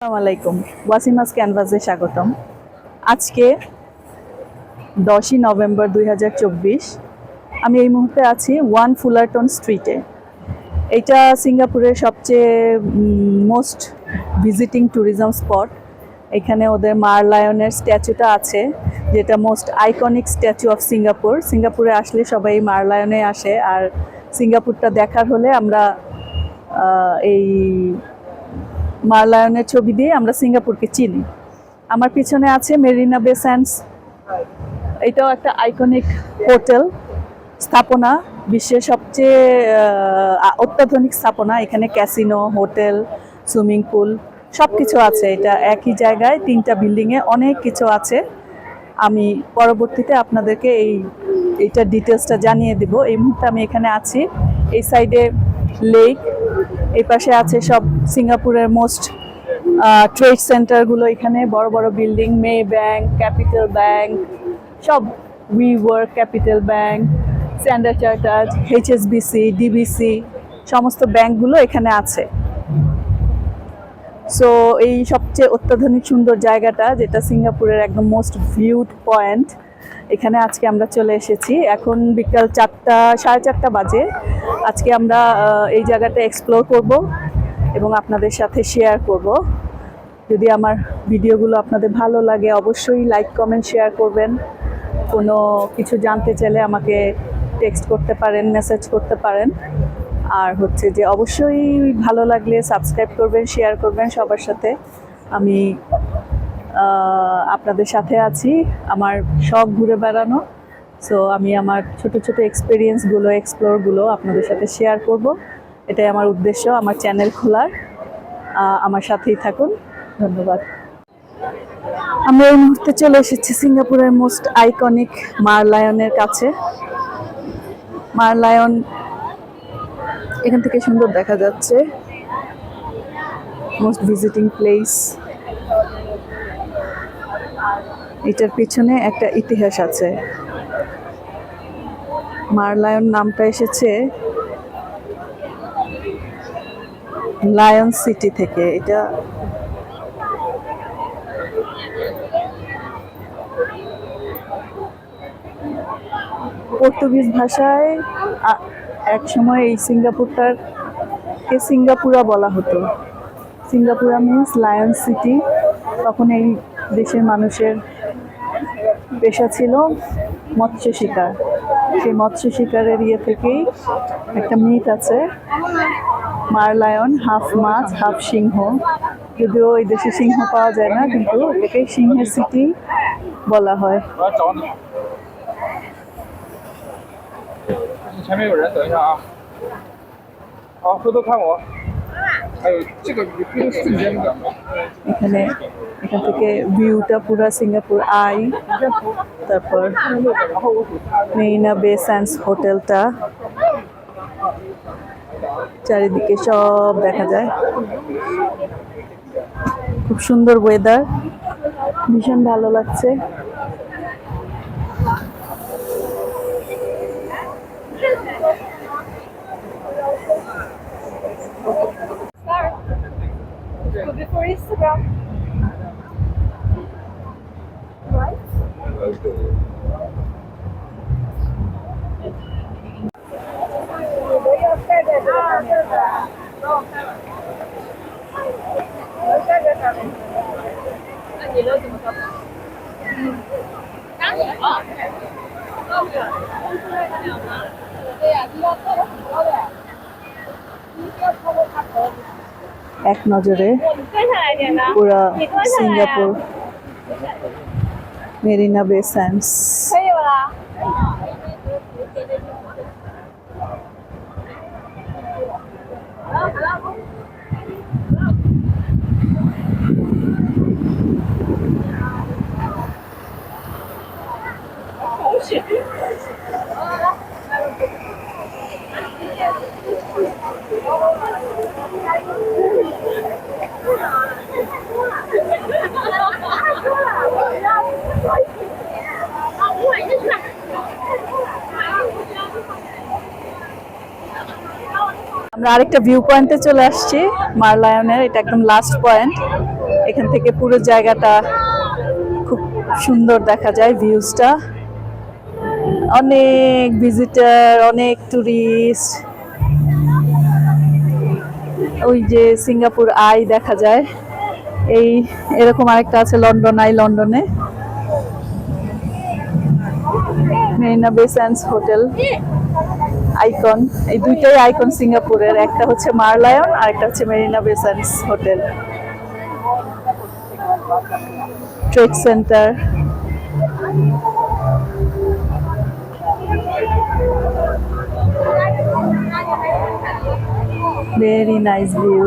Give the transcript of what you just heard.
আসসালামু আলাইকুম, ওয়াসিমাস ক্যানভাসে স্বাগতম। আজকে 10ই নভেম্বর 2024। আমি এই মুহূর্তে আছি ওয়ান ফুলারটন স্ট্রিটে। এটা সিঙ্গাপুরের সবচেয়ে মোস্ট ভিজিটিং ট্যুরিজম স্পট। এখানে ওদের মার লায়নের স্ট্যাচুটা আছে, যেটা most iconic statue of Singapore. সিঙ্গাপুরে আসলে সবাই মার লায়নে আসে, আর সিঙ্গাপুরটা দেখার হলে আমরা এই মার লায়নের ছবি দিয়ে আমরা সিঙ্গাপুরকে চিনি। আমার পিছনে আছে মেরিনা বে স্যান্ডস। এটাও একটা আইকনিক হোটেল স্থাপনা, বিশ্বের সবচেয়ে অত্যাধুনিক স্থাপনা। এখানে ক্যাসিনো, হোটেল, সুইমিং পুল সব কিছু আছে। এটা একই জায়গায় 3টা বিল্ডিংয়ে অনেক কিছু আছে। আমি পরবর্তীতে আপনাদেরকে এইটার ডিটেলসটা জানিয়ে দেব। এই মুহূর্তে আমি এখানে আছি। এই সাইডে লেক, এই পাশে আছে সব সিঙ্গাপুরের মোস্ট ট্রেড সেন্টারগুলো। এখানে বড় বড় বিল্ডিং, মে ব্যাংক, ক্যাপিটাল ব্যাংক, সব WeWork, capital bank, standard chartered, HSBC, DBC, সমস্ত ব্যাংকগুলো এখানে আছে। সো এই সবচেয়ে অত্যাধুনিক সুন্দর জায়গাটা, যেটা সিঙ্গাপুরের একদম মোস্ট ভিউড পয়েন্ট, এখানে আজকে আমরা চলে এসেছি। এখন বিকাল 4:30 বাজে। আজকে আমরা এই জায়গাটা এক্সপ্লোর করব এবং আপনাদের সাথে শেয়ার করব। যদি আমার ভিডিওগুলো আপনাদের ভালো লাগে, অবশ্যই লাইক, কমেন্ট, শেয়ার করবেন। কোনো কিছু জানতে চাইলে আমাকে টেক্সট করতে পারেন, মেসেজ করতে পারেন। আর হচ্ছে যে অবশ্যই ভালো লাগলে সাবস্ক্রাইব করবেন, শেয়ার করবেন সবার সাথে। আমি আপনাদের সাথে আছি। আমার শখ ঘুরে বেড়ানো। সো আমি আমার ছোট ছোট এক্সপিরিয়েন্সগুলো, এক্সপ্লোরগুলো আপনাদের সাথে শেয়ার করব। এটাই আমার উদ্দেশ্য আমার চ্যানেল খোলার। আমার সাথেই থাকুন। ধন্যবাদ। আমরা এই মুহূর্তে চলে এসেছি সিঙ্গাপুরের মোস্ট আইকনিক মার লায়নের কাছে। মার লায়ন এখান থেকে সুন্দর দেখা যাচ্ছে। Most visiting place. এটার পিছনে একটা ইতিহাস আছে। মার লায়ন নামটা এসেছে লায়ন সিটি থেকে। এটা পর্তুগিজ ভাষায় এক সময় এই সিঙ্গাপুরটাকে সিঙ্গাপুরা বলা হতো। সিঙ্গাপুরা মিন্স লায়ন সিটি। তখন এই দেশের মানুষের পেশা ছিল মৎস্য শিকার। সেই মৎস্য শিকারের থেকেই একটা মিথ আছে, মার লায়ন হাফ মাছ হাফ সিংহ। যদিও এই দেশে সিংহ পাওয়া যায় না, কিন্তু এটাকে সিংহের সিটি বলা হয়। 前面有人，等一下啊！好，回头看我。还有这个瞬间的。 এখানে এখান থেকে ভিউটা পুরো সিঙ্গাপুর আই। তারপর মেরিনা বে স্যান্ডস হোটেলটা, চারিদিকে সব দেখা যায়। খুব সুন্দর ওয়েদার, ভীষণ ভালো লাগছে। Before Instagram. Right? এক নজরে পুরো সিঙ্গাপুর মেরিনা বে স্যান্ডস। 可以了。আমরা আরেকটা ভিউ পয়েন্টে চলে আসছি মার লায়নের। এটা একদম লাস্ট পয়েন্ট। এখান থেকে পুরো জায়গাটা খুব সুন্দর দেখা যায়, ভিউজটা। অনেক ভিজিটার, অনেক টুরিস্ট। ওই যে সিঙ্গাপুর আই দেখা যায়, এই এরকম আরেকটা আছে লন্ডন আই, লন্ডনে। মেরিনা বে স্যান্ডস হোটেল আইকন, এই দুইটাই আইকন সিঙ্গাপুরের, একটা হচ্ছে মারলায়ন আর একটা হচ্ছে মেরিনা বে sands hotel. Trade centre, very nice view.